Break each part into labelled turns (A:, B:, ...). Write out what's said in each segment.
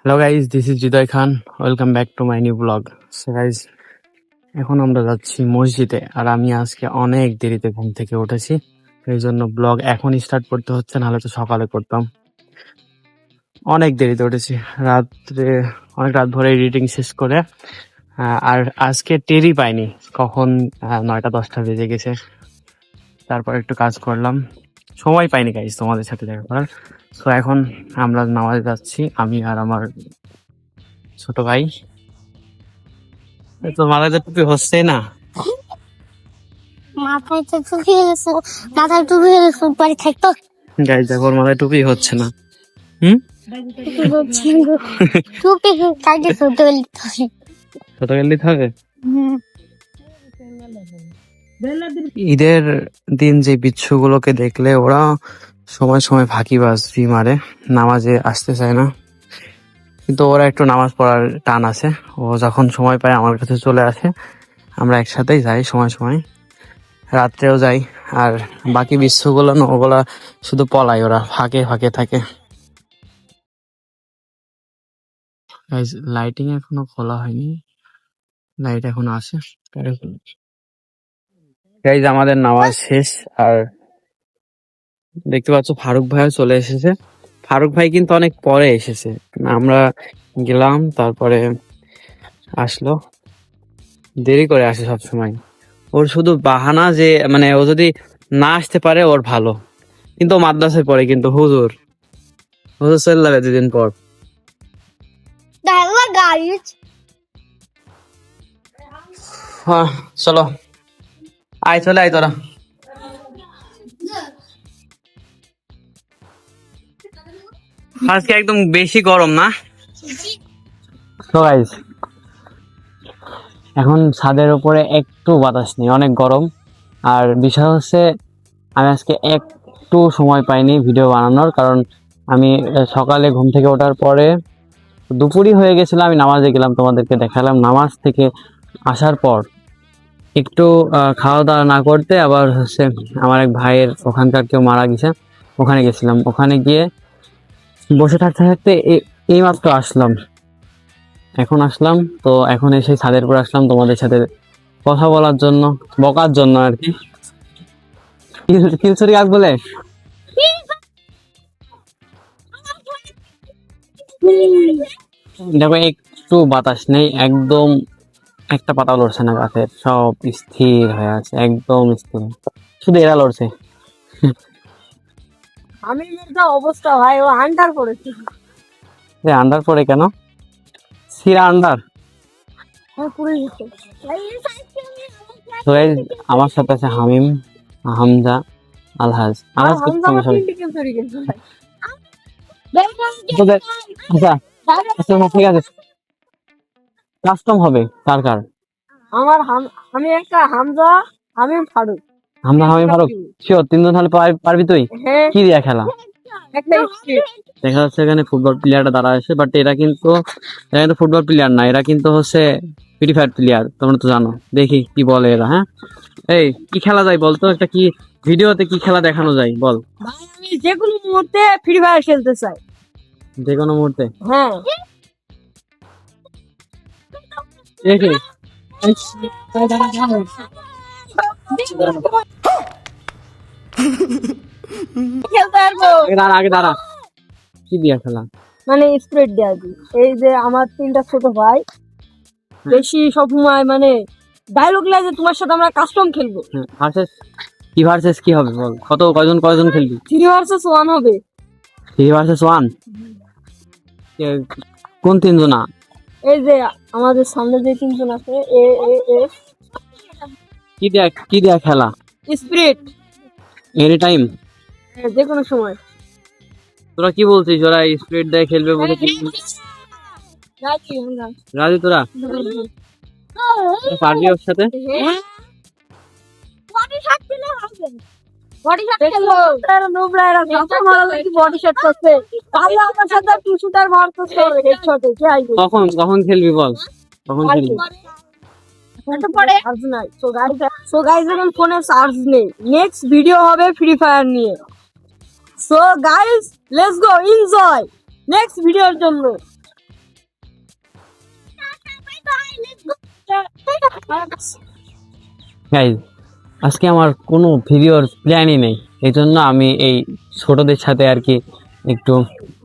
A: Hello guys, this is Hridoy Khan. Welcome back to my new blog. So guys, এখন আমরা যাচ্ছি মসজিদে। আর আমি আজকে অনেক দেরিতে ঘুম থেকে উঠেছি, এই জন্য ব্লগ এখন স্টার্ট করতে হচ্ছে, নাহলে তো সকালে করতাম। অনেক দেরিতে উঠেছি, রাত্রে অনেক রাত ভরে এডিটিং শেষ করে। আর আজকে টেরই পাইনি কখন 9টা 10টা বেজে গেছে। তারপর একটু কাজ করলাম, সময় পাইনি গাইজ তোমাদের সাথে দেখা করার। সো এখন আমরা নামাজে যাচ্ছি, আমি আর আমার ছোট ভাই। তো মাথায় তো টুপি হচ্ছে না।
B: মাথায় তো টুপি গেছে, মাথায় টুপি গেছে, বাড়ি থাকতো
A: গাইজ দেখো, ওর মাথায় টুপি হচ্ছে না।
B: টুপি কাটে ছোট
A: ছোট গেলে হবে। ঈদের দিন যে বিচ্ছুগুলোকে দেখলে ওরা সময় সময় ফাঁকিবাজি মারে, নামাজে আসতে চায় না। কিন্তু ওরা একটু নামাজ পড়ার টান আছে, ও যখন সময় পায় আমার কাছে চলে আসে, আমরা একসাথেই যাই সময় সময়, রাত্রেও যাই। আর বাকি বিশ্বগুলো না, ওগুলা শুধু পলায়, ওরা ফাঁকে ফাঁকে থাকে। লাইটিং এখনো খোলা হয়নি, লাইট এখন আসে। গাইজ আমাদের নামাজ শেষ, আর দেখতে পাচ্ছ ফারুক ভাইও চলে এসেছে। ফারুক ভাই কিন্তু অনেক পরে এসেছে, আমরা গেলাম তারপরে আসলো। দেরি করে আসে সব সময়, ওর শুধু বাহানা যে মানে ও যদি না আসতে পারে ওর ভালো, কিন্তু ও মাদ্রাসায় পড়ে, কিন্তু হুজুর হুজুর চলে যাবে 2 দিন পর। হ্যাঁ চলো, আয় চলে আয় তোরা। আজকে একদম বেশি গরম না? তো গাইস, এখন ছাদের উপরে একটু বাতাস নেই, অনেক গরম। আর বিষয় হচ্ছে, আমি আজকে একটু সময় পাইনি ভিডিও বানানোর, কারণ আমি সকালে ঘুম থেকে ওঠার পরে দুপুরই হয়ে গেছিল, আমি নামাজে গেলাম, তোমাদেরকে দেখালাম। নামাজ থেকে আসার পর একটু খাওয়া দাওয়া না করতে আবার হচ্ছে আমার এক ভাইয়ের ওখানকার কেউ মারা গেছে, ওখানে গেছিলাম। ওখানে গিয়ে বসে থাকতে থাকতে এই মাত্র আসলাম, এখন আসলাম। তো এখন এসে ছাদের উপর আসলাম তোমাদের সাথে কথা বলার জন্য, বকার জন্য আর কি। কিলছড়ি কাক বলে? দেখো একটু বাতাস নেই, একদম একটা পাতা লড়ছে না গাছের, সব স্থির হয়ে আছে, একদম স্থির, শুধু এরা লড়ছে।
B: আমি যা অবস্থা ভাই, ও আন্ডার পড়েছে।
A: আন্ডার পরে কেন? সিরা আন্ডার। তো এই আমার সাথে আছে হামিম, হামজা, আলহাজ। আলহাজ কি সমস্যা? আচ্ছা আচ্ছা ঠিক আছে, কাস্টম হবে কার কার?
B: আমার আমি একটা হামজা, আমি ফারুক।
A: হামজা হামিম ফারুক শিওর 3 জন তাহলে পারবি তুই? কি দিয়া খেলা? দেখা যাচ্ছে এখানে ফুটবল প্লেয়ারটা দাঁড়া আছে, বাট এরা কিন্তু ফুটবল প্লেয়ার না, এরা কিন্তু হচ্ছে ফ্রি ফায়ার প্লেয়ার, তোমরা তো জানো। দেখি কি বলে এরা। হ্যাঁ, এই কি খেলা যায় বলতো, একটা কি ভিডিওতে কি খেলা দেখানো যায় বল?
B: ভাই আমি যে কোনো মুহূর্তে ফ্রি ফায়ার খেলতে চাই,
A: যে কোনো মুহূর্তে।
B: হ্যাঁ
A: দেখি
B: খেলতে পারবো।
A: আগে দাঁড়া, কি দিয়া খেলা?
B: মানে স্প্রেড দেওয়া দিই। এই যে আমার 3টা ছোট ভাই, বেশি সবসময় মানে ডায়লগ লাগে, তোমার সাথে আমরা কাস্টম খেলবো।
A: ভার্সেস কি হবে বল? কয়জন খেলবি?
B: 3 ভার্সেস 1 হবে।
A: 3 ভার্সেস 1? কোন 3 জনা?
B: এই যে আমাদের সামনে যে 3জন আছে, এ এ এ
A: কি দিয়া খেলা?
B: Sprite,
A: any time?
B: যে কোনো সময়।
A: তোরা কি বলছিস, ওরা স্প্রিট দিয়ে খেলবে বলে? রাজি তোরা? পারবি ওর সাথে? কখন খেলবি বল, কখন খেলবি?
B: সো গাইস, এখন ফোনে চার্জ নেই, নেক্সট ভিডিও হবে ফ্রি ফায়ার নিয়ে। So guys, let's go enjoy next ভিডিওর জন্য।
A: গাইজ আজকে আমার কোনো ভিডিওর প্ল্যানই নেই, এই জন্য আমি এই ছোটদের সাথে আর কি একটু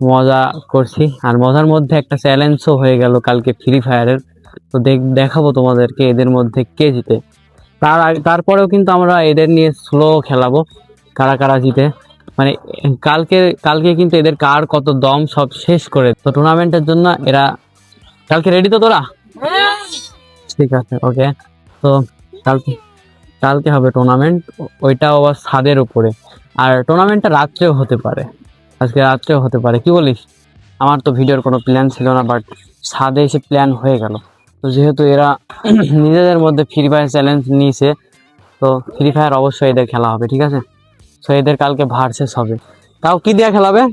A: মজা করছি। আর মজার মধ্যে একটা চ্যালেঞ্জও হয়ে গেল কালকে ফ্রি ফায়ারের। তো দেখাবো তোমাদেরকে এদের মধ্যে কে জিতে। তারপরেও কিন্তু আমরা এদের নিয়ে স্লো খেলাবো, কারা কারা জিতে। মানে কালকে কিন্তু এদের কার কত দম সব শেষ করে তো টুর্নামেন্টের জন্য এরা কালকে রেডি তো তোরা? ঠিক আছে, ওকে। তো কালকে কালকে হবে টুর্নামেন্ট, ওইটাও আবার ছাদের উপরে। আর টুর্নামেন্টটা রাত্রেও হতে পারে, আজকে রাত্রেও হতে পারে, কি বলিস? আমার তো ভিডিওর কোনো প্ল্যান ছিল না, বাট ছাদে এসে প্ল্যান হয়ে গেল। তো যেহেতু এরা নিজেদের মধ্যে ফ্রি ফায়ার চ্যালেঞ্জ নিয়েছে, তো ফ্রি ফায়ার অবশ্যই এদের খেলা হবে, ঠিক আছে? তো এদের কালকে ভার্সেস হবে। তাও কি দিয়ে খেলা হবে?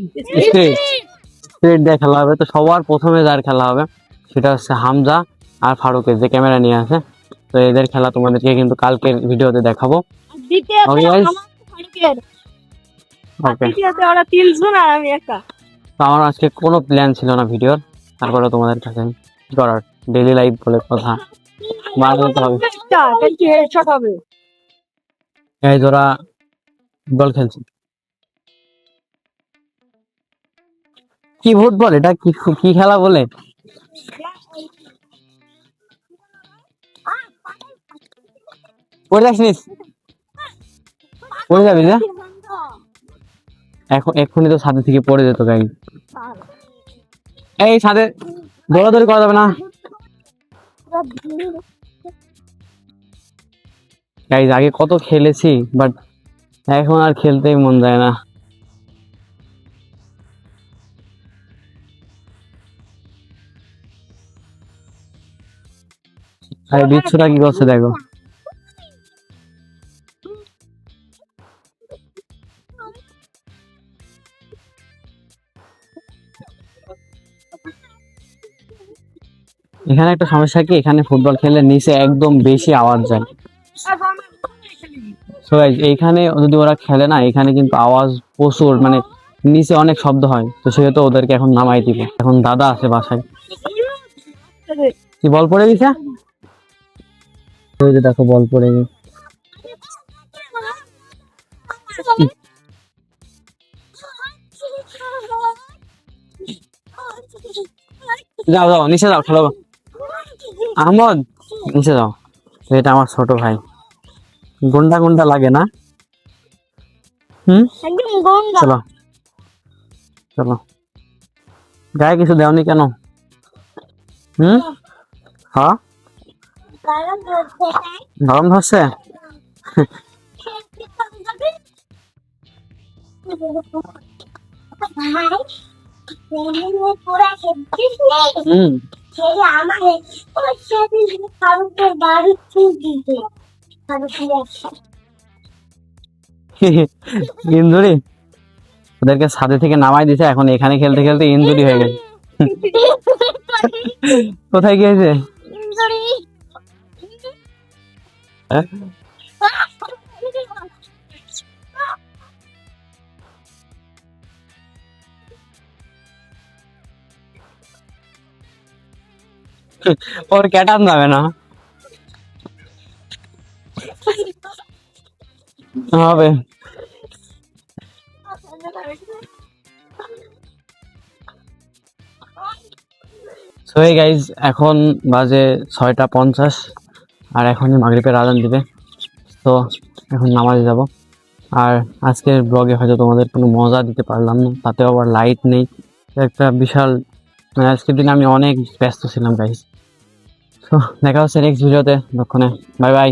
A: স্ট্রিট দিয়ে খেলা হবে। তো সবার প্রথমে যার খেলা হবে সেটা হচ্ছে হামজা আর ফারুকের, যে ক্যামেরা নিয়ে আসে। তো এদের খেলা তোমাদেরকে কিন্তু কালকের ভিডিওতে দেখাবো। Okay, guys? ওকে, তো আমার আজকে কোনো প্ল্যান ছিল না ভিডিওর, তারপরে তোমাদের কাছে কি করার, ডেইলি লাইফ বলে কথা, মানতে হবে। এই ওরা ফুটবল খেলছে। কি ফুটবল? এটা কি কি খেলা বলে? পড়ে যাসনিস, পড়ে যাবি না? এক্ষুনি তো ছাদে থেকে পড়ে যেত গাই। এই ছাদে দৌড়াদৌড়ি করা যাবে না গাইজ। আগে কত খেলেছি, বাট এখন আর খেলতেই মন যায় না। আরে বিচ্ছুটা কি করছে দেখো। এখানে একটা সমস্যা কি, এখানে ফুটবল খেললে নিচে একদম বেশি আওয়াজ যায়। সো গাইজ এইখানে যদি ওরা খেলে না, এখানে কিন্তু আওয়াজ প্রচুর, মানে নিচে অনেক শব্দ হয়। তো সেহেতু ওদেরকে এখন নামাই দিব। এখন দাদা আছে বাসায়। কি বল পড়ে গেছে? ওই যে দেখো বল পড়ে গেছে। যাও যাও নিচে যাও, খেলো। আহমদ নিচে যাও। এটা আমার ছোট ভাই, গুন্ডা গুন্ডা লাগে না? চলো চলো। গায়ে কিছু দেওনি কেন? হ্যাঁ, গরম ধরছে। ইঞ্জুরি, ওদেরকে ছাদে থেকে নামাই দিছে, এখন এখানে খেলতে খেলতে ইঞ্জুরি হয়ে গেছে। কোথায় গিয়েছে? ওর ক্যাটান যাবে না হবে। সো এই গাইজ এখন বাজে 6:50, আর এখনই মাগরিবের আজান দিবে। তো এখন নামাজে যাব। আর আজকের ব্লগে হয়তো তোমাদের কোনো মজা দিতে পারলাম না, তাতেও আবার লাইট নেই, একটা বিশাল, মানে আজকের দিনে আমি অনেক ব্যস্ত ছিলাম গাইজ। তো দেখা হচ্ছে নেক্সট ভিডিওতে, ততক্ষণে বাই বাই।